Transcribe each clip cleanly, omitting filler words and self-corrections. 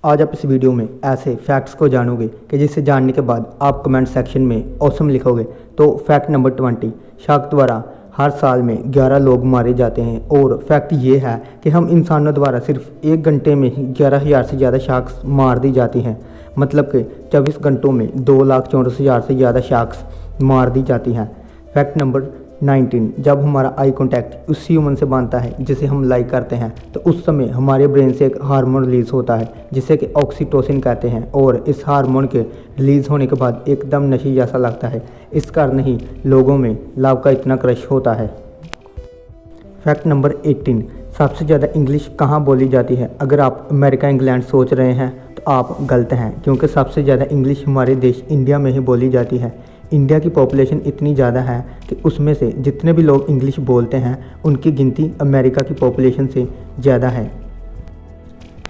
आज आप इस वीडियो में ऐसे फैक्ट्स को जानोगे कि जिसे जानने के बाद आप कमेंट सेक्शन में ऑसम लिखोगे। तो फैक्ट नंबर 20, शार्क द्वारा हर साल में 11 लोग मारे जाते हैं। और फैक्ट ये है कि हम इंसानों द्वारा सिर्फ 1 घंटे में ही 11,000 से ज़्यादा शार्क्स मार दी जाती हैं। मतलब कि 24 घंटों में 2,64,000 से ज़्यादा शार्क्स मार दी जाती हैं। फैक्ट नंबर 19, जब हमारा आई कॉन्टैक्ट उसी ह्यूमन से बनता है जिसे हम लाइक करते हैं तो उस समय हमारे ब्रेन से एक हार्मोन रिलीज़ होता है जिसे कि ऑक्सीटोसिन कहते हैं। और इस हार्मोन के रिलीज़ होने के बाद एकदम नशे जैसा लगता है। इस कारण ही लोगों में लव का इतना क्रश होता है। फैक्ट नंबर 18, सबसे ज़्यादा इंग्लिश कहाँ बोली जाती है? अगर आप अमेरिका इंग्लैंड सोच रहे हैं तो आप गलत हैं, क्योंकि सबसे ज़्यादा इंग्लिश हमारे देश इंडिया में ही बोली जाती है। इंडिया की पॉपुलेशन इतनी ज़्यादा है कि उसमें से जितने भी लोग इंग्लिश बोलते हैं उनकी गिनती अमेरिका की पॉपुलेशन से ज़्यादा है।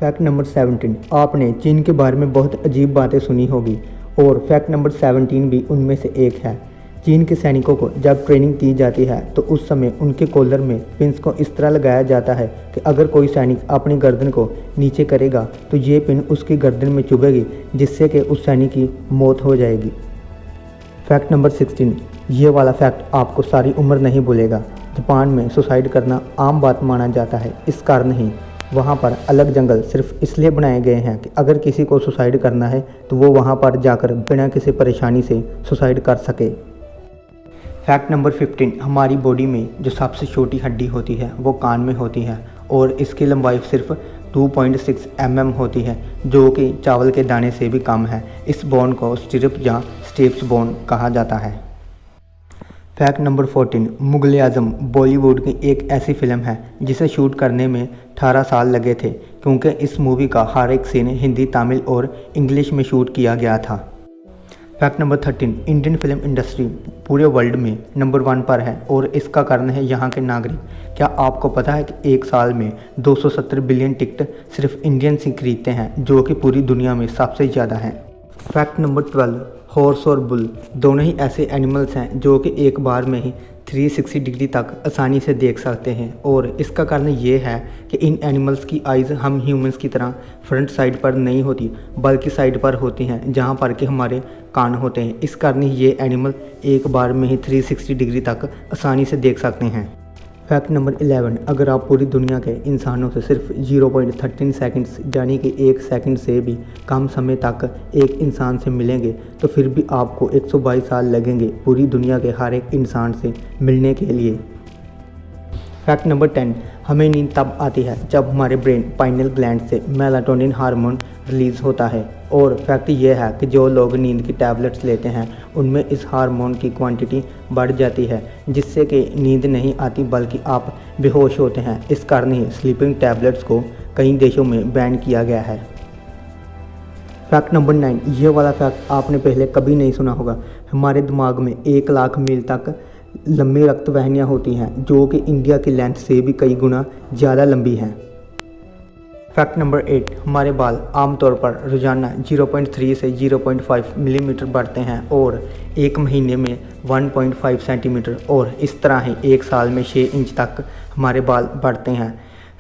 फैक्ट नंबर 17, आपने चीन के बारे में बहुत अजीब बातें सुनी होगी और फैक्ट नंबर 17 भी उनमें से एक है। चीन के सैनिकों को जब ट्रेनिंग दी जाती है तो उस समय उनके कॉलर में पिन्स को इस तरह लगाया जाता है कि अगर कोई सैनिक अपनी गर्दन को नीचे करेगा तो ये पिन उसकी गर्दन में चुभेगी, जिससे कि उस सैनिक की मौत हो जाएगी। फैक्ट नंबर 16, ये वाला फैक्ट आपको सारी उम्र नहीं भूलेगा। जापान में सुसाइड करना आम बात माना जाता है। इस कारण ही वहाँ पर अलग जंगल सिर्फ इसलिए बनाए गए हैं कि अगर किसी को सुसाइड करना है तो वो वहाँ पर जाकर बिना किसी परेशानी से सुसाइड कर सके। फैक्ट नंबर 15, हमारी बॉडी में जो सबसे छोटी हड्डी होती है वो कान में होती है और इसकी लंबाई सिर्फ 2.6 mm होती है, जो कि चावल के दाने से भी कम है। इस बोन को स्टिरप या स्टेप्स बोन कहा जाता है। फैक्ट नंबर 14, मुग़ल आज़म बॉलीवुड की एक ऐसी फिल्म है जिसे शूट करने में 18 साल लगे थे, क्योंकि इस मूवी का हर एक सीन हिंदी, तमिल और इंग्लिश में शूट किया गया था। Fact number 13, Indian film industry पूरे वर्ल्ड में नंबर 1 पर है और इसका कारण है यहाँ के नागरिक। क्या आपको पता है कि एक साल में 270 बिलियन टिकट सिर्फ इंडियंस ही खरीदते हैं, जो कि पूरी दुनिया में सबसे ज़्यादा है। फैक्ट नंबर 12, हॉर्स और बुल दोनों ही ऐसे एनिमल्स हैं जो कि एक बार में ही 360 डिग्री तक आसानी से देख सकते हैं। और इसका कारण ये है कि इन एनिमल्स की आइज़ हम ह्यूमंस की तरह फ्रंट साइड पर नहीं होती, बल्कि साइड पर होती हैं जहाँ पर कि हमारे कान होते हैं। इस कारण ये एनिमल एक बार में ही 360 डिग्री तक आसानी से देख सकते हैं। फैक्ट नंबर 11, अगर आप पूरी दुनिया के इंसानों से सिर्फ 0.13 सेकंड्स यानी कि 1 सेकंड से भी कम समय तक एक इंसान से मिलेंगे तो फिर भी आपको 122 साल लगेंगे पूरी दुनिया के हर एक इंसान से मिलने के लिए। फैक्ट नंबर 10, हमें नींद तब आती है जब हमारे ब्रेन पाइनियल ग्लैंड से मेलाटोनिन हार्मोन रिलीज़ होता है। और फैक्ट ये है कि जो लोग नींद की टैबलेट्स लेते हैं उनमें इस हार्मोन की क्वांटिटी बढ़ जाती है, जिससे कि नींद नहीं आती बल्कि आप बेहोश होते हैं। इस कारण ही स्लीपिंग टैबलेट्स को कई देशों में बैन किया गया है। फैक्ट नंबर 9, ये वाला फैक्ट आपने पहले कभी नहीं सुना होगा। हमारे दिमाग में 1 लाख मील तक लंबी रक्त वाहिनियाँ होती हैं, जो कि इंडिया की लेंथ से भी कई गुना ज़्यादा लंबी हैं। फैक्ट नंबर 8, हमारे बाल आमतौर पर रोज़ाना 0.3 से 0.5 मिलीमीटर बढ़ते हैं और एक महीने में 1.5 सेंटीमीटर, और इस तरह ही एक साल में 6 इंच तक हमारे बाल बढ़ते हैं।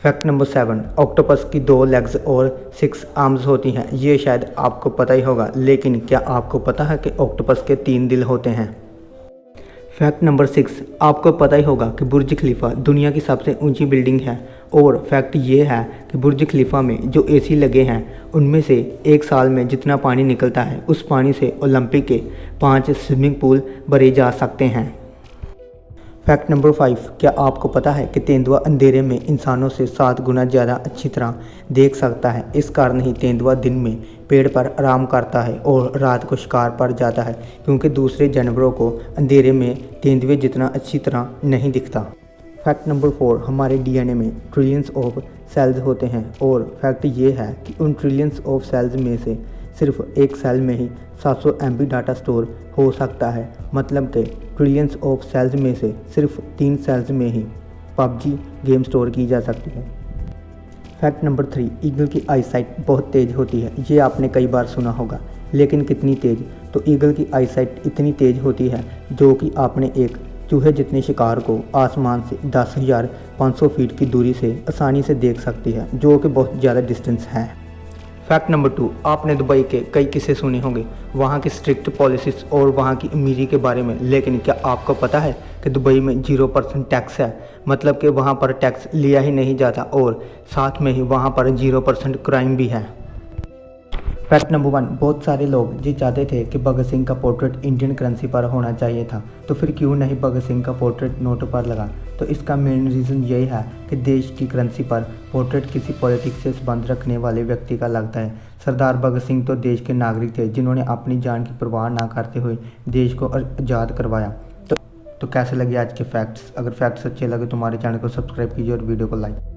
फैक्ट नंबर 7, ऑक्टोपस की 2 लेग्स और 6 आर्म्स होती हैं। ये शायद आपको पता ही होगा, लेकिन क्या आपको पता है कि ऑक्टोपस के 3 दिल होते हैं? फैक्ट नंबर 6, आपको पता ही होगा कि बुर्ज खलीफा दुनिया की सबसे ऊंची बिल्डिंग है। और फैक्ट ये है कि बुर्ज खलीफा में जो एसी लगे हैं उनमें से एक साल में जितना पानी निकलता है उस पानी से ओलंपिक के 5 स्विमिंग पूल भरे जा सकते हैं। फैक्ट नंबर 5, क्या आपको पता है कि तेंदुआ अंधेरे में इंसानों से 7 गुना ज़्यादा अच्छी तरह देख सकता है? इस कारण ही तेंदुआ दिन में पेड़ पर आराम करता है और रात को शिकार पर जाता है, क्योंकि दूसरे जानवरों को अंधेरे में तेंदुए जितना अच्छी तरह नहीं दिखता। फैक्ट नंबर 4, हमारे डीएनए में ट्रिलियंस ऑफ सेल्स होते हैं और फैक्ट ये है कि उन ट्रिलियंस ऑफ सेल्स में से सिर्फ एक सेल में ही 700 MB डाटा स्टोर हो सकता है। मतलब कि ट्रिलियंस ऑफ सेल्स में से सिर्फ 3 सेल्स में ही PUBG गेम स्टोर की जा सकती है। फैक्ट नंबर 3, ईगल की आईसाइट बहुत तेज़ होती है। ये आपने कई बार सुना होगा, लेकिन कितनी तेज़? तो ईगल की आईसाइट इतनी तेज़ होती है जो कि आपने एक चूहे जितने शिकार को आसमान से 10,500 फीट की दूरी से आसानी से देख सकती है, जो कि बहुत ज़्यादा डिस्टेंस है। फैक्ट नंबर 2, आपने दुबई के कई किस्से सुने होंगे, वहाँ की स्ट्रिक्ट पॉलिसीज़ और वहाँ की अमीरी के बारे में, लेकिन क्या आपको पता है कि दुबई में 0% टैक्स है। मतलब कि वहाँ पर टैक्स लिया ही नहीं जाता और साथ में ही वहाँ पर 0% क्राइम भी है। फैक्ट नंबर 1, बहुत सारे लोग ये चाहते थे कि भगत सिंह का पोर्ट्रेट इंडियन करेंसी पर होना चाहिए था, तो फिर क्यों नहीं भगत सिंह का पोर्ट्रेट नोट पर लगा। तो इसका मेन रीज़न यही है कि देश की करेंसी पर पोर्ट्रेट किसी पॉलिटिक्स से संबंध रखने वाले व्यक्ति का लगता है। सरदार भगत सिंह तो देश के नागरिक थे जिन्होंने अपनी जान की परवाह ना करते हुए देश को आज़ाद करवाया। तो कैसे लगे आज के फैक्ट्स? अगर फैक्ट्स अच्छे लगे तो हमारे चैनल को सब्सक्राइब कीजिए और वीडियो को लाइक